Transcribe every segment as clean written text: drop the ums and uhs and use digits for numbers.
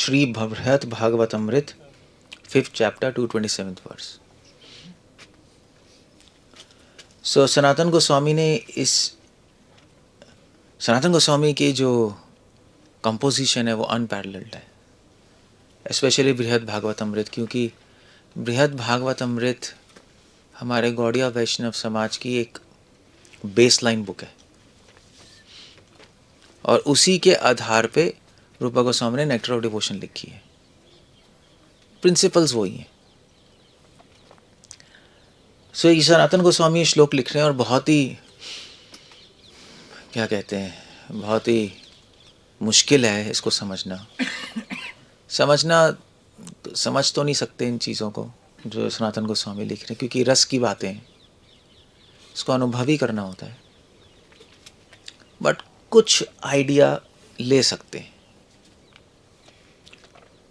श्री बृहद भागवतमृत 5th chapter 227th verse. सो सनातन गोस्वामी ने सनातन गोस्वामी की जो कंपोजिशन है वो अनपैरेलल्ड है, स्पेशली बृहद भागवतमृत, क्योंकि बृहद भागवतमृत हमारे गौड़िया वैष्णव समाज की एक बेसलाइन बुक है और उसी के आधार पे रूपा गोस्वामी ने नेक्टर ऑफ डिवोशन लिखी है। प्रिंसिपल्स वही हैं। सो ये सनातन गोस्वामी श्लोक लिख रहे हैं और बहुत ही क्या कहते हैं, बहुत ही मुश्किल है इसको समझना। समझ तो नहीं सकते इन चीज़ों को जो सनातन गोस्वामी लिख रहे हैं, क्योंकि रस की बातें हैं, इसको अनुभव ही करना होता है। बट कुछ आइडिया ले सकते हैं,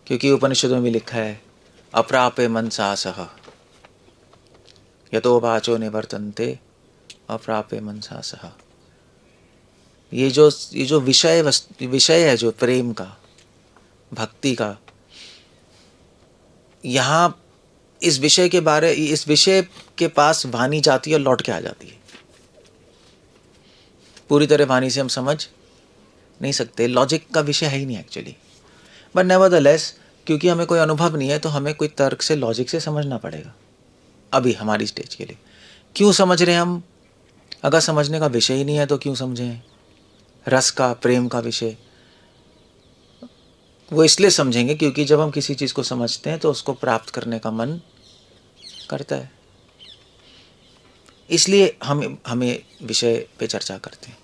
क्योंकि उपनिषदों में भी लिखा है अप्राप्य मनसा सह यतो वाचो निवर्तन्ते अप्राप्य मनसा सह। ये जो विषय है, जो प्रेम का, भक्ति का, यहाँ इस विषय के पास वाणी जाती है और लौट के आ जाती है। पूरी तरह वाणी से हम समझ नहीं सकते, लॉजिक का विषय है ही नहीं एक्चुअली। बट नेवरदलेस, क्योंकि हमें कोई अनुभव नहीं है तो हमें कोई तर्क से, लॉजिक से समझना पड़ेगा। अभी हमारी स्टेज के लिए क्यों समझ रहे हैं हम? अगर समझने का विषय ही नहीं है तो क्यों समझें? रस का, प्रेम का विषय वो इसलिए समझेंगे क्योंकि जब हम किसी चीज़ को समझते हैं तो उसको प्राप्त करने का मन करता है, इसलिए हमें विषय पे चर्चा करते हैं।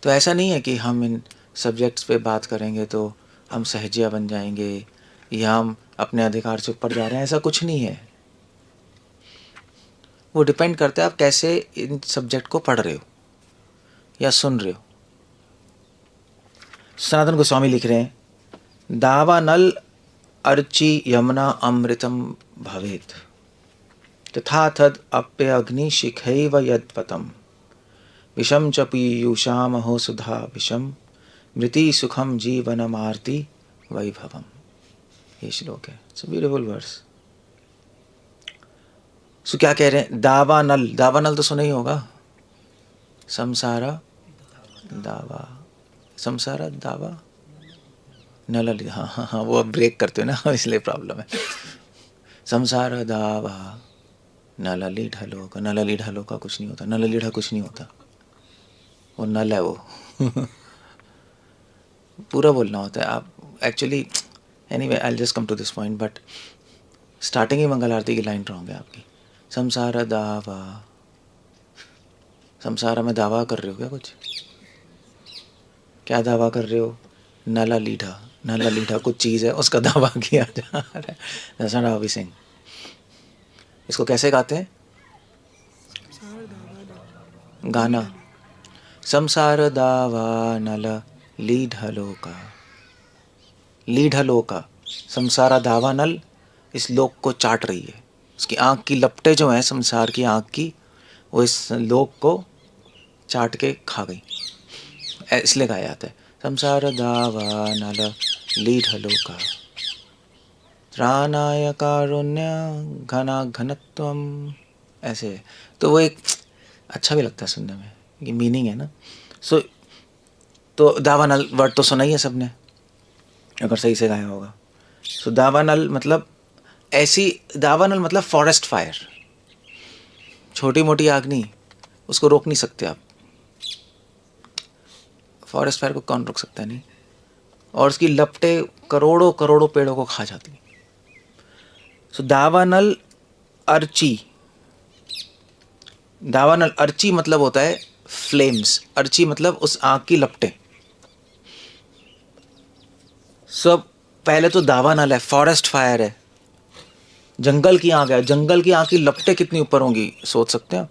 तो ऐसा नहीं है कि हम इन सब्जेक्ट्स पे बात करेंगे तो हम सहजिया बन जाएंगे या हम अपने अधिकार से ऊपर जा रहे हैं, ऐसा कुछ नहीं है। वो डिपेंड करता है आप कैसे इन सब्जेक्ट को पढ़ रहे हो या सुन रहे हो। सनातन गोस्वामी लिख रहे हैं दावानल अर्ची यमुना अमृतम भवेत तथा तद अप्य अग्नि शिखैव यदपतम विषम च पीयूषामहो सुधा विषम मृति सुखम जीवनमार्ति वैभवम। ये श्लोक है, इट्स अ ब्यूटीफुल वर्स। सो क्या कह रहे हैं? दावानल, दावानल तो सुना ही होगा, संसारा दावा, संसारा दावा नल, हाँ हाँ हाँ, वो अब ब्रेक करते हो ना इसलिए प्रॉब्लम है। संसार दावा नलली ढलो का, नलली ढलो का कुछ नहीं होता, नलली ढा कुछ नहीं होता, वो नल है वो पूरा बोलना होता है आप actually. Anyway I will just come to this point, but starting ही मंगल आरती की लाइन रॉन्ग है आपकी। संसार दावा, संसार में दावा कर रहे हो क्या? कुछ क्या दावा कर रहे हो? नला लीढ़ा, नला लीढ़ा कुछ चीज़ है, उसका दावा किया जा रहा है। सिंह इसको कैसे गाते हैं? गाना संसार दावा नल लीढ़लोका, लीढ़लोका, संसारा दावा नल इस लोक को चाट रही है। उसकी आँख की लपटें जो हैं, संसार की आँख की, वो इस लोक को चाट के खा गई, इसलिए गाया जाता है संसार दावा नल लीढ़लोका त्राणाय कारुण्य घना घनत्वम, ऐसे। तो वो एक अच्छा भी लगता है सुनने में, ये मीनिंग है ना। सो तो दावानल वर्ड तो सुना ही है सबने अगर सही से गाया होगा। सो दावानल मतलब ऐसी, दावानल मतलब फॉरेस्ट फायर, छोटी मोटी आग नहीं, उसको रोक नहीं सकते आप। फॉरेस्ट फायर को कौन रोक सकता है? नहीं। और उसकी लपटें करोड़ों करोड़ों पेड़ों को खा जाती हैं। सो दावानल अर्ची, दावानल अर्ची मतलब होता है फ्लेम्स, अर्ची मतलब उस आग की लपटें। सब पहले तो दावानल है, फॉरेस्ट फायर है, जंगल की आग है। जंगल की आग की लपटें कितनी ऊपर होंगी सोच सकते हैं?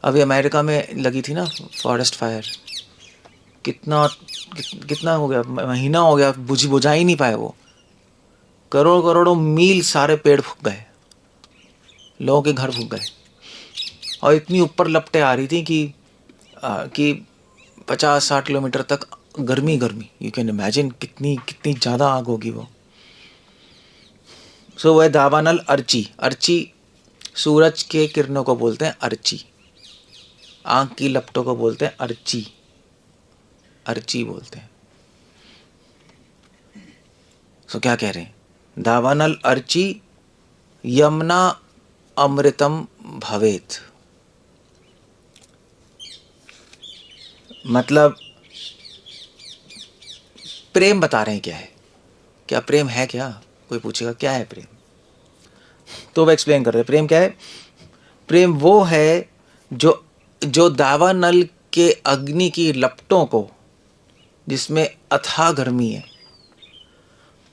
अभी अमेरिका में लगी थी ना फॉरेस्ट फायर, कितना हो गया, महीना हो गया, बुझा ही नहीं पाए वो। करोड़ों मील सारे पेड़ फूक गए, लोगों के घर फूक गए, और इतनी ऊपर लपटें आ रही थी कि 50-60 किलोमीटर तक गर्मी गर्मी, यू कैन इमेजिन कितनी कितनी ज़्यादा आग होगी वो. सो वह दावानल अर्ची, अर्ची सूरज के किरणों को बोलते हैं अर्ची, आँख की लपटों को बोलते हैं अर्ची, अर्ची बोलते हैं. सो क्या कह रहे हैं? दावानल अर्ची यमुना अमृतम भवेत. मतलब प्रेम बता रहे हैं क्या है. क्या प्रेम है? क्या कोई पूछेगा क्या है प्रेम, तो वो एक्सप्लेन कर रहे हैं प्रेम क्या है. प्रेम वो है जो दावानल के अग्नि की लपटों को, जिसमें अथाह गर्मी है,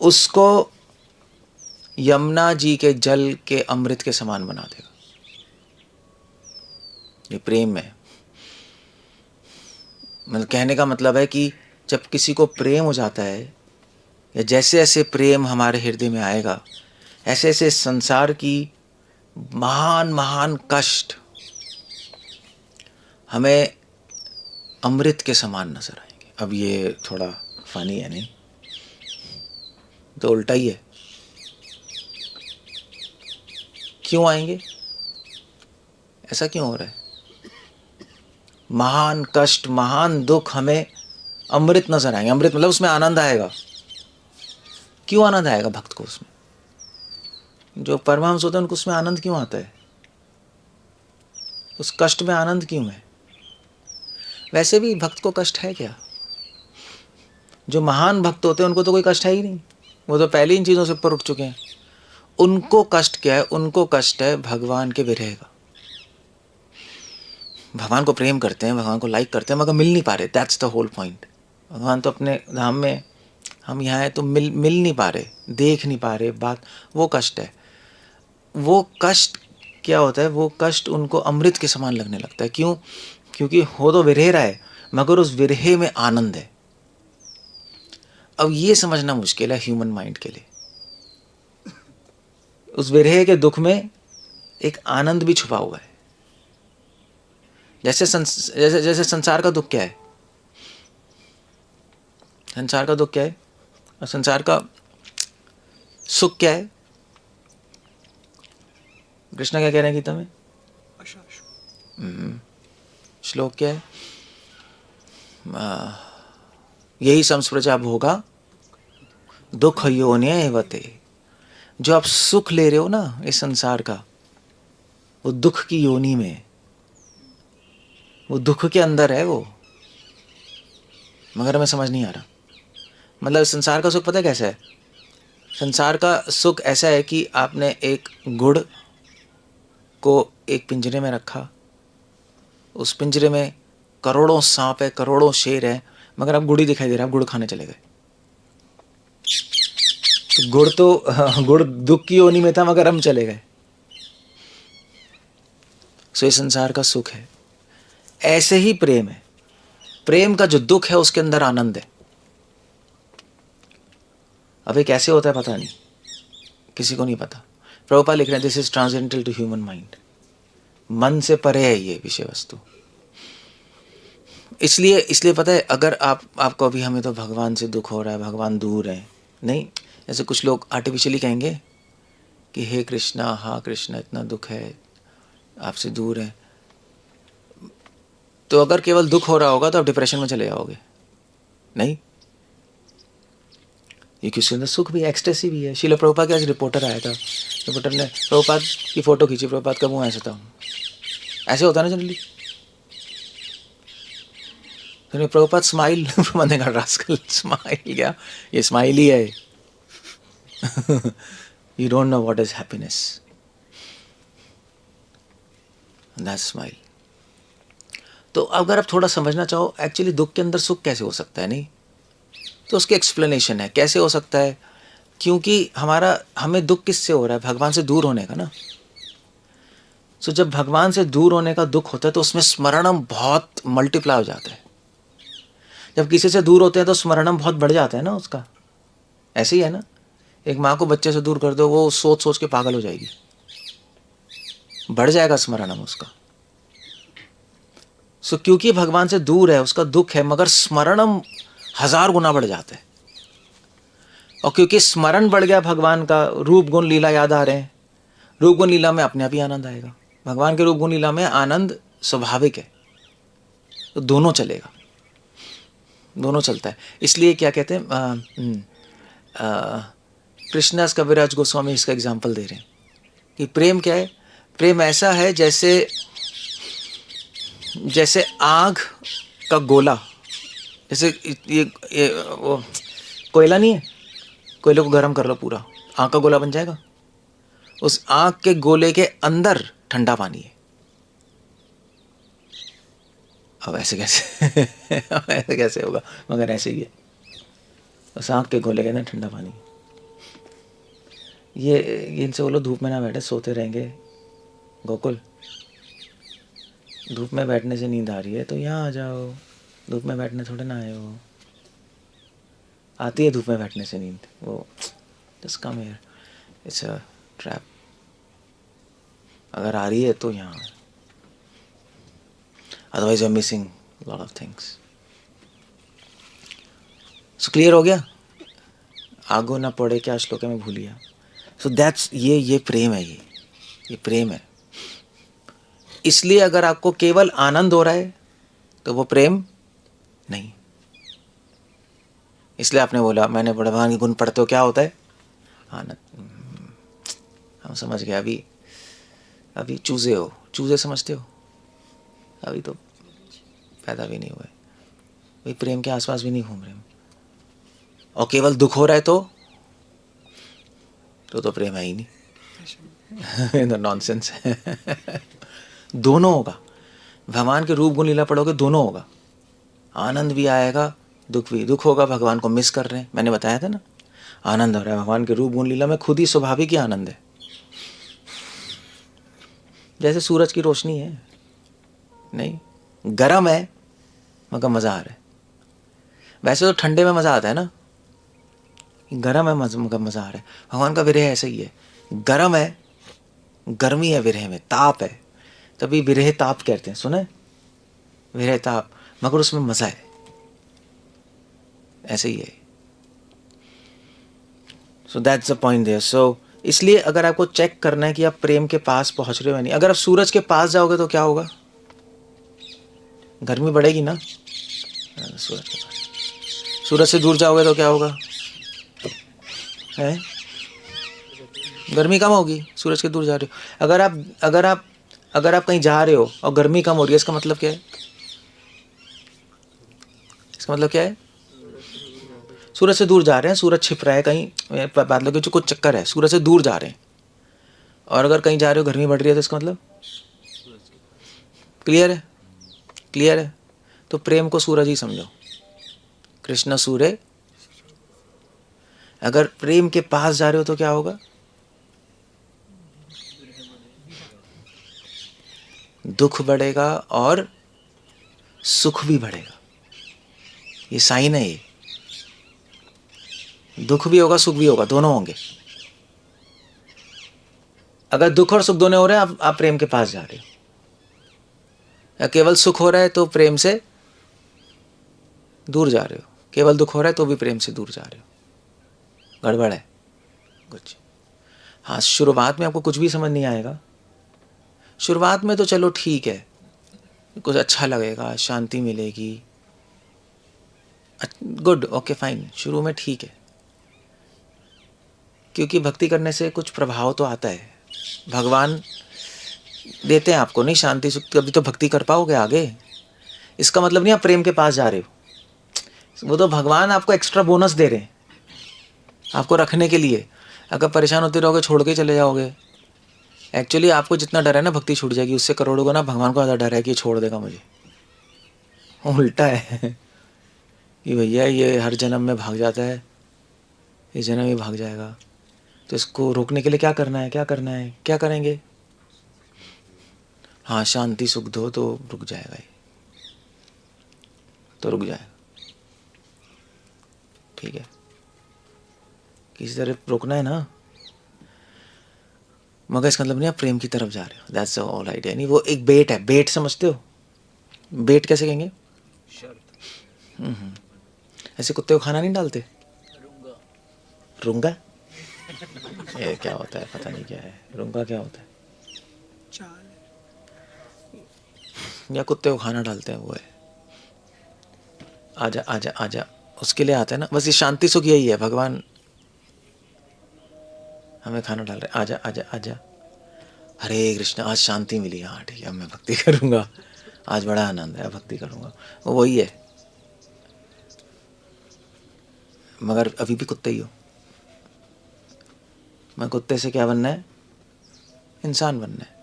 उसको यमुना जी के जल के अमृत के समान बना देगा. ये प्रेम है. मतलब कहने का मतलब है कि जब किसी को प्रेम हो जाता है, या जैसे जैसे प्रेम हमारे हृदय में आएगा, ऐसे ऐसे संसार की महान महान कष्ट हमें अमृत के समान नजर आएंगे. अब ये थोड़ा फनी है नहीं, तो उल्टा ही है. क्यों आएंगे? ऐसा क्यों हो रहा है? महान कष्ट, महान दुख हमें अमृत नजर आएंगे. अमृत मतलब उसमें आनंद आएगा. क्यों आनंद आएगा भक्त को उसमें? जो परमहंस होते हैं उनको उसमें आनंद क्यों आता है? उस कष्ट में आनंद क्यों है? वैसे भी भक्त को कष्ट है क्या? जो महान भक्त होते हैं उनको तो कोई कष्ट है ही नहीं, वो तो पहले इन चीज़ों से ऊपर उठ चुके हैं. उनको कष्ट क्या है? उनको कष्ट है भगवान के विरह का. भगवान को प्रेम करते हैं, भगवान को लाइक करते हैं, मगर मिल नहीं पा रहे. That's the whole point. भगवान तो अपने धाम में, हम यहाँ हैं तो मिल नहीं पा रहे, देख नहीं पा रहे. बात वो कष्ट है. वो कष्ट क्या होता है? वो कष्ट उनको अमृत के समान लगने लगता है. क्यों? क्योंकि हो तो विरह रहा है, मगर उस विरह में आनंद है. अब ये समझना मुश्किल है ह्यूमन माइंड के लिए. उस विरह के दुख में एक आनंद भी छुपा हुआ है. जैसे जैसे संसार का दुख क्या है? संसार का दुख क्या है और संसार का सुख क्या है? कृष्णा क्या कह रहे हैं गीता में? श्लोक क्या है? यही संस्प्रजा भोगा दुख योनिवते. जो आप सुख ले रहे हो ना इस संसार का, वो दुख की योनि में, वो दुख के अंदर है वो, मगर हमें समझ नहीं आ रहा. मतलब संसार का सुख पता है कैसा है? संसार का सुख ऐसा है कि आपने एक गुड़ को एक पिंजरे में रखा, उस पिंजरे में करोड़ों सांप है, करोड़ों शेर है, मगर अब गुड़ ही दिखाई दे रहा है. आप गुड़ खाने चले गए. तो गुड़ दुख की योनि में था, मगर हम चले गए. सो ये संसार का सुख है. ऐसे ही प्रेम है. प्रेम का जो दुख है उसके अंदर आनंद है. अब ये कैसे होता है पता नहीं, किसी को नहीं पता. प्रभुपाद लिख रहे हैं this is transcendental to human mind. मन से परे है ये विषय वस्तु. इसलिए पता है, अगर आपको अभी हमें तो भगवान से दुख हो रहा है, भगवान दूर है, नहीं, जैसे कुछ लोग आर्टिफिशियली कहेंगे कि हे कृष्णा, हाँ कृष्णा, इतना दुख है, आपसे दूर है. तो अगर केवल दुख हो रहा होगा तो आप डिप्रेशन में चले जाओगे. नहीं, ये किसी अंदर सुख भी है, एक्सटेसी भी है. शीला प्रभुपाद के आज रिपोर्टर आया था, रिपोर्टर ने प्रभुपाद की फोटो खींची. प्रभुपाद का मुंह ऐसा था, ऐसे होता है ना जनरली. तो प्रभुपाद स्माइल मैंने कहा रास्कल स्माइल क्या, ये स्माइल ही है. You don't know what is happiness, that's smile. तो अगर आप थोड़ा समझना चाहो एक्चुअली दुख के अंदर सुख कैसे हो सकता है, नहीं, तो उसकी एक्सप्लेनेशन है कैसे हो सकता है. क्योंकि हमें दुख किससे हो रहा है? भगवान से दूर होने का ना. सो जब भगवान से दूर होने का दुख होता है तो उसमें स्मरणम बहुत मल्टीप्लाई हो जाता है. जब किसी से दूर होते हैं तो स्मरणम बहुत बढ़ जाता है ना उसका. ऐसे ही है ना, एक माँ को बच्चे से दूर कर दो, वो सोच सोच के पागल हो जाएगी, बढ़ जाएगा स्मरणम उसका. सो क्योंकि भगवान से दूर है उसका दुख है, मगर स्मरणम 1000 गुना बढ़ जाता है। और क्योंकि स्मरण बढ़ गया भगवान का, रूप गुण लीला याद आ रहे हैं, रूप गुण लीला में अपने आप ही आनंद आएगा। भगवान के रूप गुण लीला में आनंद स्वाभाविक है, तो दोनों चलेगा, दोनों चलता है। इसलिए क्या कहते हैं, कृष्णदास कविराज गोस्वामी इसका एग्जाम्पल दे रहे हैं कि प्रेम क्या है। प्रेम ऐसा है जैसे जैसे आग का गोला, जैसे ये वो कोयला नहीं है, कोयले को गर्म कर लो, पूरा आग का गोला बन जाएगा। उस आग के गोले के अंदर ठंडा पानी है। अब ऐसे कैसे अब ऐसे कैसे होगा, मगर ऐसे ही है। उस आग के गोले के अंदर ठंडा पानी। ये इनसे बोलो धूप में ना बैठे, सोते रहेंगे। गोकुल, धूप में बैठने से नींद आ रही है तो यहाँ आ जाओ, धूप में बैठने थोड़े ना आए हो। आती है धूप में बैठने से नींद, वो just come here, it's a trap. अगर आ रही है तो यहाँ, otherwise you are missing lot of things. So clear हो गया, आगो ना पड़े क्या श्लोक में भूल गया। सो दैट्स ये प्रेम है, ये प्रेम है। इसलिए अगर आपको केवल आनंद हो रहा है तो वो प्रेम नहीं। इसलिए आपने बोला, मैंने भगवान के गुण पढ़ते हो क्या होता है, आनंद। हम समझ गए। अभी चूजे हो, चूजे समझते हो, अभी तो पैदा भी नहीं हुए, वही प्रेम के आसपास भी नहीं घूम रहे। और केवल दुख हो रहा है तो प्रेम है ही नहीं। तो नॉनसेंस है। दोनों होगा, भगवान के रूप गुण लीला पढ़ोगे दोनों होगा, आनंद भी आएगा, दुख भी। दुख होगा भगवान को मिस कर रहे हैं, मैंने बताया था ना। आनंद हो रहा है भगवान के रूप गुण लीला में, खुद ही स्वाभाविक ही आनंद है। जैसे सूरज की रोशनी है, नहीं गर्म है मगर मजा आ रहा है। वैसे तो ठंडे में मजा आता है ना, गर्म है मगर मजा आ रहा है। भगवान का विरह ऐसा ही है, गर्म है, गर्मी है विरह में, ताप है, तभी विरह ताप कहते हैं, सुने, विरह ताप, मगर उसमें मजा है। ऐसे ही है। So that's the point there. So इसलिए अगर आपको चेक करना है कि आप प्रेम के पास पहुंच रहे हो या नहीं, अगर आप सूरज के पास जाओगे तो क्या होगा, गर्मी बढ़ेगी ना। सूरज के पास, सूरज से दूर जाओगे तो क्या होगा, है गर्मी कम होगी। सूरज के दूर जा रहे हो, अगर आप कहीं जा रहे हो और गर्मी कम हो रही है, इसका मतलब क्या है, इसका मतलब क्या है, सूरज से दूर जा रहे हैं, सूरज छिप रहा है कहीं बादलों के, जो कुछ चक्कर है, सूरज से दूर जा रहे हैं। और अगर कहीं जा रहे हो गर्मी बढ़ रही है तो इसका मतलब, क्लियर है, क्लियर है। तो प्रेम को सूरज ही समझो, कृष्ण सूर्य। अगर प्रेम के पास जा रहे हो तो क्या होगा, दुख बढ़ेगा और सुख भी बढ़ेगा। ये साइन है, ये दुख भी होगा सुख भी होगा, दोनों होंगे। अगर दुख और सुख दोनों हो रहे हैं, आप प्रेम के पास जा रहे हो। या केवल सुख हो रहा है तो प्रेम से दूर जा रहे हो, केवल दुख हो रहा है तो भी प्रेम से दूर जा रहे हो, गड़बड़ है कुछ। हाँ, शुरुआत में आपको कुछ भी समझ नहीं आएगा। शुरुआत में तो चलो ठीक है, कुछ अच्छा लगेगा, शांति मिलेगी, गुड, ओके फाइन, शुरू में ठीक है। क्योंकि भक्ति करने से कुछ प्रभाव तो आता है, भगवान देते हैं आपको, नहीं शांति सुख, तभी तो भक्ति कर पाओगे आगे। इसका मतलब नहीं आप प्रेम के पास जा रहे हो, वो तो भगवान आपको एक्स्ट्रा बोनस दे रहे हैं आपको रखने के लिए। अगर परेशान होते रहोगे, छोड़ के चले जाओगे, एक्चुअली आपको जितना डर है ना भक्ति छूट जाएगी, उससे करोड़ों गुना भगवान को ज़्यादा डर है कि छोड़ देगा मुझे। उल्टा है कि भैया ये हर जन्म में भाग जाता है, इस जन्म में भाग जाएगा, तो इसको रोकने के लिए क्या करना है, क्या करना है, क्या करेंगे। हाँ, शांति सुख दो तो रुक जाएगा, ये तो रुक जाएगा, ठीक है, किसी तरह रोकना है ना। मगर इसका मतलब नहीं आप प्रेम की तरफ जा रहे हो, दैट्स ऑल आइडिया। नहीं, वो एक बेट है, बेट समझते हो, बेट कैसे कहेंगे, ऐसे कुत्ते को खाना नहीं डालते? रूंगा? ये क्या होता है, पता नहीं क्या है रूंगा, क्या होता है? या कुत्ते को खाना डालते हैं, वो है। आजा आजा आजा, उसके लिए आता है ना, बस ये शांति सुख यही है, भगवान हमें खाना डाल रहे, आजा आजा आजा, हरे कृष्ण, आज शांति मिली, हाँ ठीक है, अब मैं भक्ति करूँगा, आज बड़ा आनंद है, भक्ति करूँगा, वो वही है। मगर अभी भी कुत्ते ही हो। मैं कुत्ते से क्या बनना है? इंसान बनना है।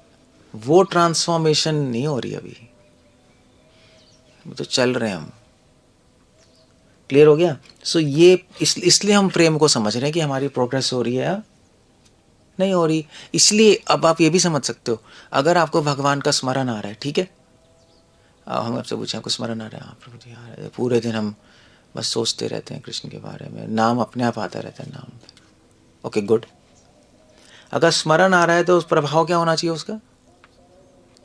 वो ट्रांसफॉर्मेशन नहीं हो रही अभी, तो चल रहे हैं हम। क्लियर हो गया? सो ये इसलिए हम प्रेम को समझ रहे हैं कि हमारी प्रोग्रेस हो रही है या नहीं हो रही। इसलिए अब आप ये भी समझ सकते हो, अगर आपको भगवान का स्मरण आ रहा है, ठीक है, हम आपसे पूछें आपको स्मरण आ रहा है, हाँ प्रभु जी आ रहा है, पूरे दिन हम बस सोचते रहते हैं कृष्ण के बारे में, नाम अपने आप आता रहता है नाम पे, ओके गुड। अगर स्मरण आ रहा है तो उस प्रभाव क्या होना चाहिए, उसका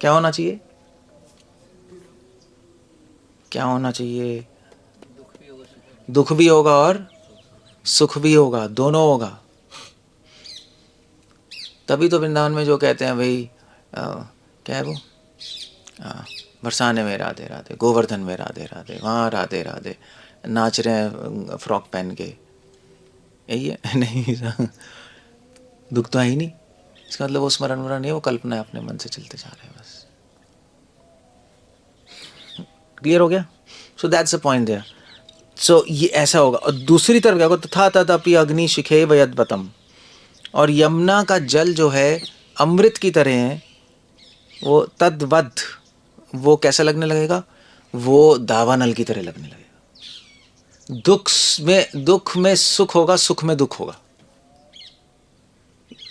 क्या होना चाहिए? क्या होना चाहिए? दुख भी होगा और सुख भी होगा, दोनों होगा। तभी तो वृंदावन में जो कहते हैं भाई क्या है वो, बरसाने में राधे राधे, गोवर्धन में राधे राधे, वहाँ राधे राधे, नाच रहे हैं फ्रॉक पहन के, यही है। नहीं दुख तो है ही नहीं, इसका मतलब वो स्मरण वरण नहीं, वो कल्पना है, अपने मन से चलते जा रहे हैं बस। क्लियर हो गया? So that's the point there. So ये ऐसा होगा। और दूसरी तरफ क्या होगा, तथा तदपि अग्नि शिखे वयद्वतम, और यमुना का जल जो है अमृत की तरह है, वो तद्वद, वो कैसा लगने लगेगा, वो दावानल की तरह लगने लगेगा। दुख में सुख होगा, सुख में दुख होगा।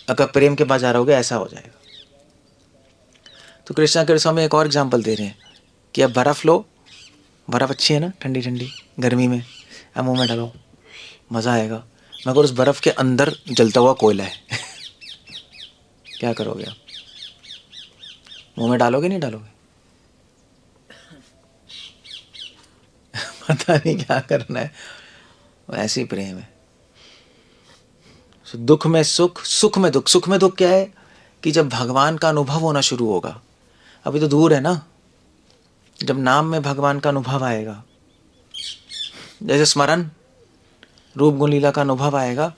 अगर प्रेम के पास जा रहोगे ऐसा हो जाएगा। तो कृष्णा के स्वामी एक और एग्जांपल दे रहे हैं कि अब बर्फ लो, बर्फ अच्छी है ना, ठंडी ठंडी गर्मी में, अब मुंह में डालो, मज़ा आएगा। मगर उस बर्फ के अंदर जलता हुआ कोयला है। क्या करोगे आप? मुंह में डालोगे नहीं डालोगे? पता नहीं क्या करना है। ऐसी प्रेम है। दुख में सुख, सुख में दुख। सुख में दुख क्या है कि जब भगवान का अनुभव होना शुरू होगा, अभी तो दूर है ना, जब नाम में भगवान का अनुभव आएगा, जैसे स्मरण रूप गुण लीला का अनुभव आएगा,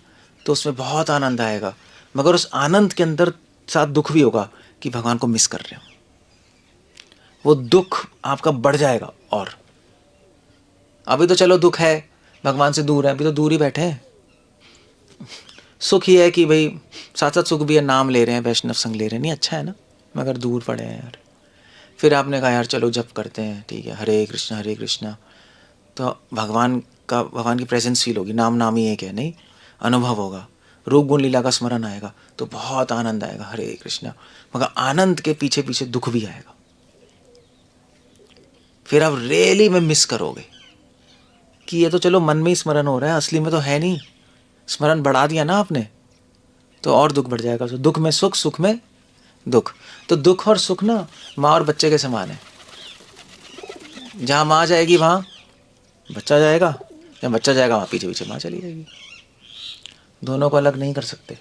तो उसमें बहुत आनंद आएगा। मगर उस आनंद के अंदर साथ दुख भी होगा कि भगवान को मिस कर रहे हो। वो दुख आपका बढ़ जाएगा। और अभी तो चलो दुख है, भगवान से दूर है, अभी तो दूर ही बैठे हैं। सुख ही है कि भाई साथ साथ सुख भी है, नाम ले रहे हैं, वैष्णव संग ले रहे हैं, नहीं अच्छा है ना, मगर दूर पड़े हैं यार। फिर आपने कहा यार चलो जप करते हैं, ठीक है, हरे कृष्णा, तो भगवान की प्रेजेंस फील होगी, नाम नाम ही एक है, नहीं अनुभव होगा, रूप गुण लीला का स्मरण आएगा, तो बहुत आनंद आएगा, हरे कृष्णा। मगर आनंद के पीछे पीछे दुख भी आएगा। फिर आप रियली में मिस करोगे कि ये तो चलो मन में ही स्मरण हो रहा है, असली में तो है नहीं। स्मरण बढ़ा दिया ना आपने, तो और दुख बढ़ जाएगा। तो दुख में सुख, सुख में दुख। तो दुख और सुख ना माँ और बच्चे के समान है। जहाँ माँ जाएगी वहाँ बच्चा जाएगा, जहाँ बच्चा जाएगा वहाँ पीछे पीछे माँ चली जाएगी। दोनों को अलग नहीं कर सकते।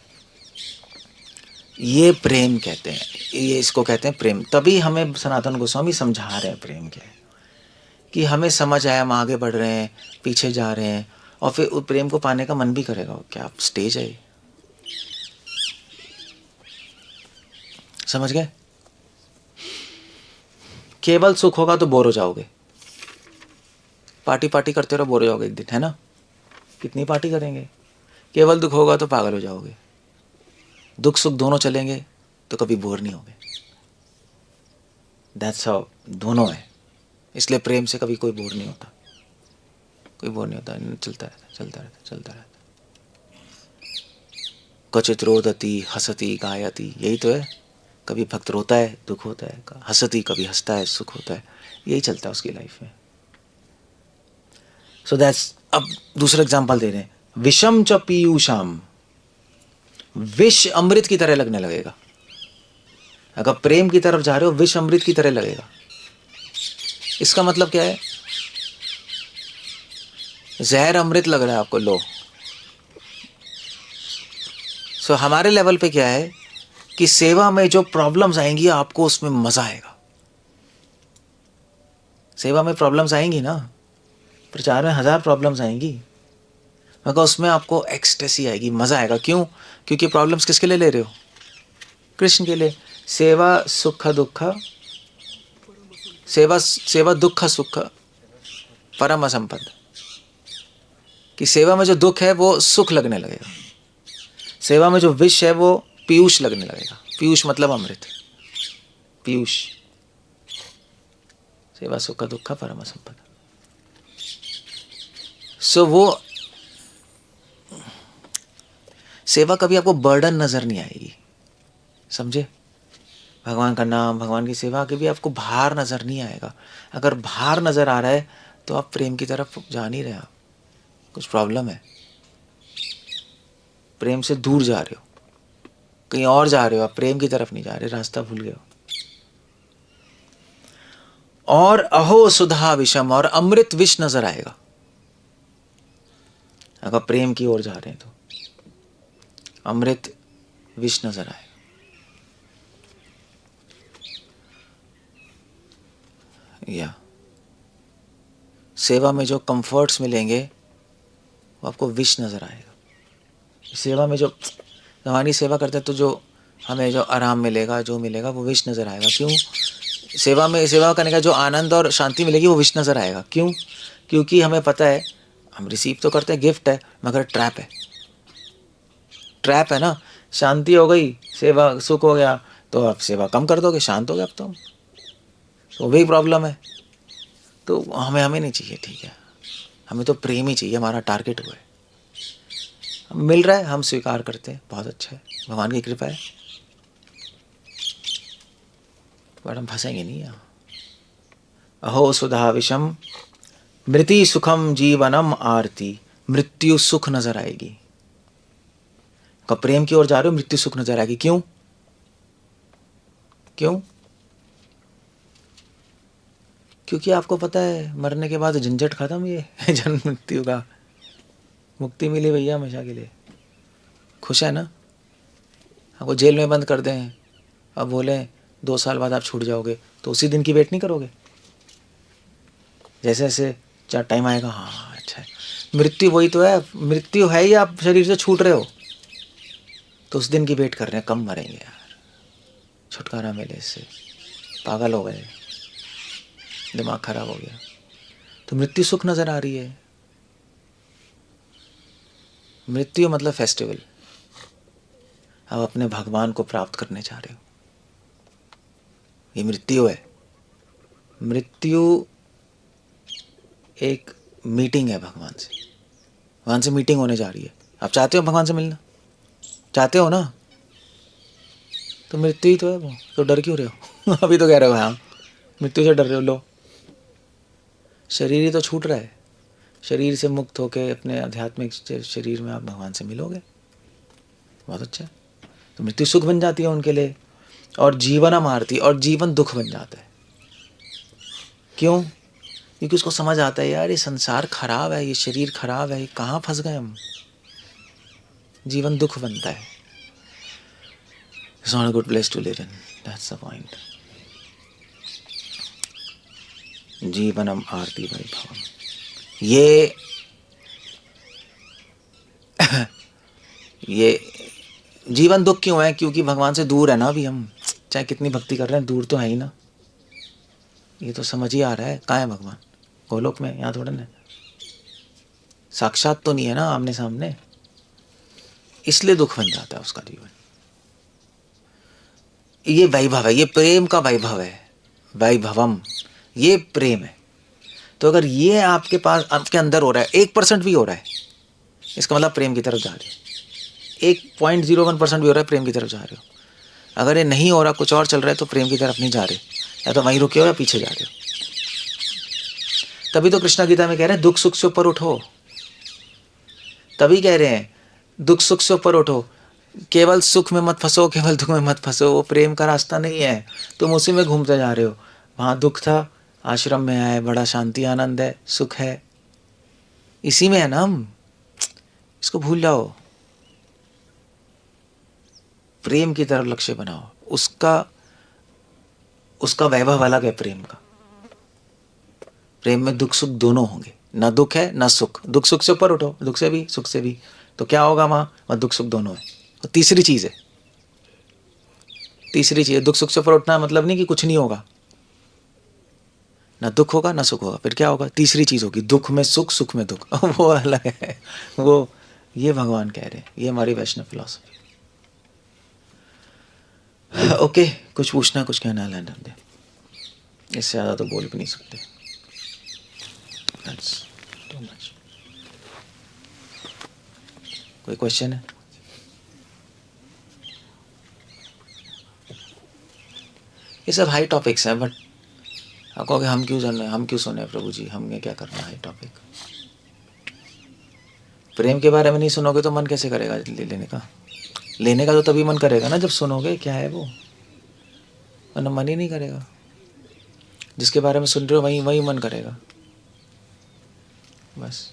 ये प्रेम कहते हैं, ये इसको कहते हैं प्रेम। तभी हमें सनातन गोस्वामी समझा रहे हैं प्रेम क्या है, कि हमें समझ आया, हम आगे बढ़ रहे हैं, पीछे जा रहे हैं, और फिर उस प्रेम को पाने का मन भी करेगा। क्या आप स्टेज है, समझ गए? केवल सुख होगा तो बोर हो जाओगे, पार्टी पार्टी करते रहो, बोर हो जाओगे एक दिन, है ना, कितनी पार्टी करेंगे। केवल दुख होगा तो पागल हो जाओगे, दुख सुख दोनों चलेंगे तो कभी बोर नहीं होगे। दैट्स हाउ, दोनों है। इसलिए प्रेम से कभी कोई बोर नहीं होता, कोई बोर नहीं होता, चलता रहता। क्वचित रोदती हसती गायती, यही तो है। कभी भक्त रोता है, दुख होता है, हंसती कभी हंसता है, सुख होता है, यही चलता है उसकी लाइफ में। So that's. अब दूसरा एग्जांपल दे रहे हैं, विषम च पीयूषाम, विष अमृत की तरह लगने लगेगा। अगर प्रेम की तरफ जा रहे हो, विष अमृत की तरह लगेगा। इसका मतलब क्या है? जहर अमृत लग रहा है आपको, लो। सो हमारे लेवल पे क्या है कि सेवा में जो प्रॉब्लम्स आएंगी आपको उसमें मजा आएगा। सेवा में प्रॉब्लम्स आएंगी ना, प्रचार में 1000 प्रॉब्लम्स आएंगी, मगर उसमें आपको एक्सटेसी आएगी, मजा आएगा। क्यों? क्योंकि प्रॉब्लम्स किसके लिए ले रहे हो? कृष्ण के लिए। सेवा सुख दुख, सेवा सेवा दुख सुख परम संपद। कि सेवा में जो दुख है वो सुख लगने लगेगा, सेवा में जो विष है वो पीयूष लगने लगेगा। पीयूष मतलब अमृत, पीयूष। सेवा सुख दुख परम संपद। सो वो सेवा कभी आपको बर्डन नजर नहीं आएगी, समझे? भगवान का नाम, भगवान की सेवा कभी आपको भार नजर नहीं आएगा। अगर भार नजर आ रहा है तो आप प्रेम की तरफ जा नहीं रहे, आप कुछ प्रॉब्लम है। प्रेम से दूर जा रहे हो, कहीं और जा रहे हो, आप प्रेम की तरफ नहीं जा रहे, रास्ता भूल गए हो। और अहो सुधा विषम, और अमृत विष नजर आएगा अगर प्रेम की ओर जा रहे हैं तो। अमृत विष नजर आएगा। या सेवा में जो कंफर्ट्स मिलेंगे वो आपको विष नजर आएगा। सेवा में जो हमारी सेवा करते हैं तो जो हमें जो आराम मिलेगा, जो मिलेगा वो विष नजर आएगा। क्यों? सेवा में सेवा करने का जो आनंद और शांति मिलेगी वो विष नजर आएगा। क्यों? क्योंकि हमें पता है हम रिसीव तो करते हैं, गिफ्ट है, मगर ट्रैप है। ट्रैप है ना। शांति हो गई, सेवा सुख हो गया, तो आप सेवा कम कर दोगे, शांत हो गए अब तो हम, तो वही प्रॉब्लम है। तो हमें नहीं चाहिए, ठीक है, हमें तो प्रेम ही चाहिए, हमारा टारगेट हुआ है, मिल रहा है, हम स्वीकार करते हैं, बहुत अच्छा है, भगवान की कृपा है। पर हम फंसेंगे नहीं यहाँ। अहो सुधा विषम मृति सुखम जीवनम आरती, मृत्यु सुख नजर आएगी। कब प्रेम की ओर जा रहे हो, मृत्यु सुख नजर आएगी। क्यों? क्यों? क्योंकि आपको पता है मरने के बाद झंझट खत्म, ये जन्म मृत्यु का, मुक्ति मिली भैया हमेशा के लिए। खुश है ना? आपको जेल में बंद कर दें, अब बोले 2 साल बाद आप छूट जाओगे, तो उसी दिन की वेट नहीं करोगे? जैसे जैसे चार टाइम आएगा, हाँ अच्छा है, मृत्यु वही तो है, मृत्यु है ही, आप शरीर से छूट रहे हो, तो उस दिन की वेट कर रहे हैं, कम मरेंगे यार, छुटकारा मिले इससे, पागल हो गए, दिमाग खराब हो गया, तो मृत्यु सुख नजर आ रही है। मृत्यु मतलब फेस्टिवल, आप अपने भगवान को प्राप्त करने जा रहे हो, ये मृत्यु है। मृत्यु एक मीटिंग है भगवान से, भगवान से मीटिंग होने जा रही है। आप चाहते हो भगवान से मिलना? चाहते हो ना? तो मृत्यु ही तो है वो, तो डर क्यों रहे हो? अभी तो कह रहे हो हाँ मृत्यु से डर रहे हो, लो शरीर ही तो छूट रहा है, शरीर से मुक्त होके अपने आध्यात्मिक शरीर में आप भगवान से मिलोगे, बहुत अच्छा है। तो मृत्यु सुख बन जाती है उनके लिए, और जीवन आरती, और जीवन दुख बन जाता है। क्यों? क्योंकि उसको समझ आता है यार ये संसार खराब है, ये शरीर खराब है, ये कहाँ फंस गए हम, जीवन दुख बनता है। It's not a good place to live in, that's the point. जीवनम आरती वैभवम, ये जीवन दुख क्यों है? क्योंकि भगवान से दूर है ना अभी हम, चाहे कितनी भक्ति कर रहे हैं, दूर तो है ही ना। ये तो समझ ही आ रहा है, कहाँ है भगवान? गोलोक में, यहाँ थोड़ा ना, साक्षात तो नहीं है ना आमने सामने, इसलिए दुख बन जाता है उसका जीवन। ये वैभव है, ये प्रेम का वैभव है, वैभवम, ये प्रेम है। तो अगर ये आपके पास, आपके अंदर हो रहा है, 1% भी हो रहा है, इसका मतलब प्रेम की तरफ जा रहे हो। 1.01% भी हो रहा है, प्रेम की तरफ जा रहे हो। अगर ये नहीं हो रहा, कुछ और चल रहा है, तो प्रेम की तरफ नहीं जा रहे, या तो वहीं रुके हो या पीछे जा रहे हो। तभी तो कृष्णा गीता में कह रहे हैं दुख सुख से ऊपर उठो, तभी कह रहे हैं दुख सुख से ऊपर उठो, केवल सुख में मत फंसो, केवल दुख में मत फंसो, वो प्रेम का रास्ता नहीं है, तुम उसी में घूमते जा रहे हो। वहाँ दुख था, आश्रम में आए, बड़ा शांति आनंद है, सुख है, इसी में है ना हम, इसको भूल जाओ। प्रेम की तरफ लक्ष्य बनाओ, उसका वैभव अलग है प्रेम का। प्रेम में दुख सुख दोनों होंगे, ना दुख है ना सुख। दुख सुख से ऊपर उठो, दुख से भी सुख से भी, तो क्या होगा वहां दुख सुख दोनों है। और तीसरी चीज है, दुख सुख से ऊपर उठना मतलब नहीं कि कुछ नहीं होगा, ना दुख होगा ना सुख होगा, फिर क्या होगा, तीसरी चीज होगी, दुख में सुख सुख में दुख। वो अलग है वो, ये भगवान कह रहे हैं, ये हमारी वैष्णव फिलॉसफी। ओके, कुछ पूछना कुछ कहना है दे, इससे ज्यादा तो बोल भी नहीं सकते। That's too much. कोई क्वेश्चन है? ये सब हाई टॉपिक्स हैं, बट आप कहोगे हम क्यों जान रहे हैं, हम क्यों सुने प्रभु जी, हमें क्या करना है हाई टॉपिक। प्रेम के बारे में नहीं सुनोगे तो मन कैसे करेगा लेने का? लेने का तो तभी मन करेगा ना जब सुनोगे क्या है वो, वरना मन ही नहीं करेगा। जिसके बारे में सुन रहे हो वही मन करेगा। बस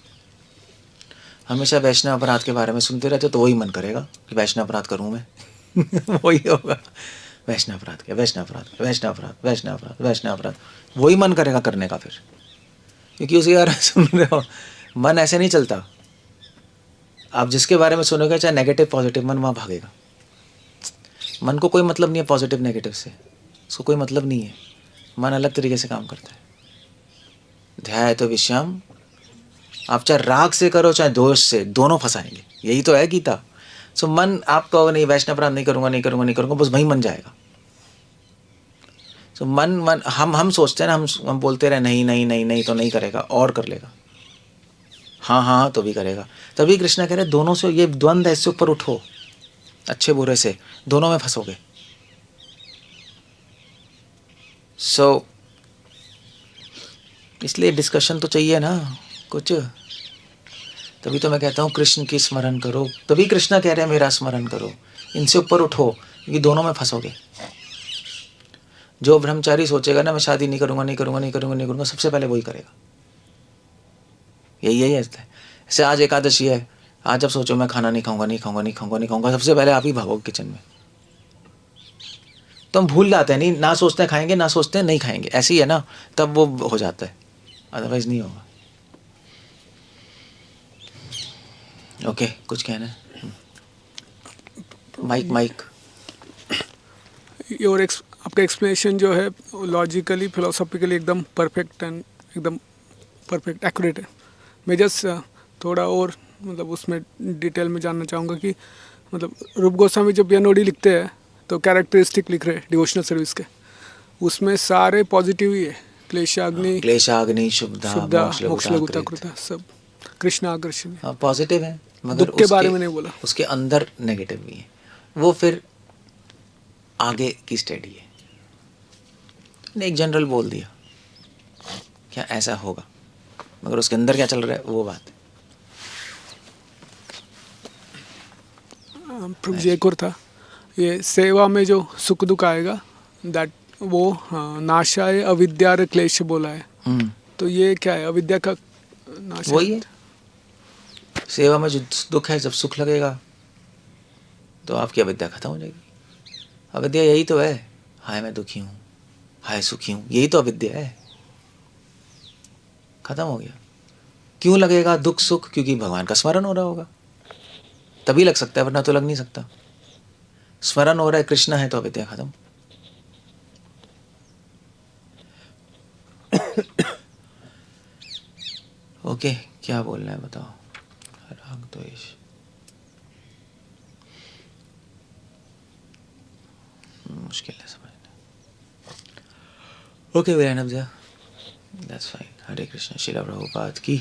हमेशा वैष्णव अपराध के बारे में सुनते रहते तो वही मन करेगा कि वैष्णव अपराध करूँ मैं। वही होगा, वैष्णव अपराध क्या, वैष्णव अपराध, वैष्णव अपराध, वैष्णव अपराध, वैष्णव अपराध, वही मन करेगा करने का फिर, क्योंकि उसके बारे में सुन रहे हो। मन ऐसे नहीं चलता। आप जिसके बारे में सुनोगे चाहे नेगेटिव पॉजिटिव, मन वहाँ भागेगा। मन को कोई मतलब नहीं है पॉजिटिव नेगेटिव से, उसको कोई मतलब नहीं है। मन अलग तरीके से काम करता है। ध्याय तो विषयम, आप चाहे राग से करो चाहे दोष से, दोनों फंसाएंगे। यही तो है गीता। सो मन, आप कहोगे नहीं वैष्णव अपराध नहीं करूंगा नहीं करूंगा नहीं करूंगा, बस वही मन जाएगा। सो मन हम सोचते हैं ना, हम बोलते रहे नहीं नहीं नहीं नहीं तो नहीं करेगा, और कर लेगा। हाँ हाँ तो भी करेगा। तभी कृष्णा कह रहे दोनों से ये द्वंद्व है, इससे ऊपर उठो, अच्छे बुरे से दोनों में फंसोगे। सो इसलिए डिस्कशन तो चाहिए ना कुछ। तभी तो मैं कहता हूँ कृष्ण की स्मरण करो, तभी कृष्णा कह रहे हैं मेरा स्मरण करो, इनसे ऊपर उठो, क्योंकि दोनों में फंसोगे। जो ब्रह्मचारी सोचेगा ना मैं शादी नहीं करूंगा नहीं करूंगा नहीं करूंगा नहीं करूंगा, सबसे पहले वही करेगा। यही है। जैसे आज एकादशी है, आज जब सोचो मैं खाना नहीं खाऊंगा नहीं खाऊंगा नहीं खाऊंगा नहीं खाऊंगा, सबसे पहले आप ही भागोगे किचन में। तो हम भूल जाते हैं, नहीं ना सोचते हैं खाएंगे ना सोचते हैं नहीं खाएंगे, ऐसे ही है ना, तब वो हो जाता है, अदरवाइज नहीं होगा। ओके, कुछ कहना है? माइक आपका एक्सप्लेनेशन जो है लॉजिकली फिलोसॉफिकली एकदम परफेक्ट एंड एकदम परफेक्ट एक्यूरेट है। मैं जस्ट थोड़ा और मतलब उसमें डिटेल में जानना चाहूँगा कि मतलब रूप गोस्वामी जब यनोडी लिखते हैं तो कैरेक्टरिस्टिक लिख रहे हैं डिवोशनल सर्विस के, उसमें सारे पॉजिटिव ही है, क्लेशाग्नि शुभदा मोक्ष लघुता कृता, सब कृष्ण आकर्षण पॉजिटिव है, मगर दुख के बारे में नहीं बोला, उसके अंदर नेगेटिव भी है। वो फिर आगे की स्टडी है। एक जनरल बोल दिया क्या ऐसा होगा, मगर उसके अंदर क्या चल रहा है वो बात है। प्रभु जी एक और था, ये सेवा में जो सुख दुख आएगा दैट वो नाशाय अविद्या क्लेश बोला है। तो ये क्या है, अविद्या का नाश वही है। सेवा में जो दुख है, जब सुख लगेगा तो आपकी अविद्या खत्म हो जाएगी। अविद्या यही तो है, हाय मैं दुखी हूँ, हाय सुखी हूँ, यही तो अविद्या है। खत्म हो गया। क्यों लगेगा दुख सुख? क्योंकि भगवान का स्मरण हो रहा होगा, तभी लग सकता है, वरना तो लग नहीं सकता। स्मरण हो रहा है, कृष्ण है, तो अविद्या खत्म। ओके, क्या बोलना है बताओ। राग द्वेष, मुश्किल है समझना। Okay, we end up there, that's fine. Hare Krishna. Srila Prabhupada की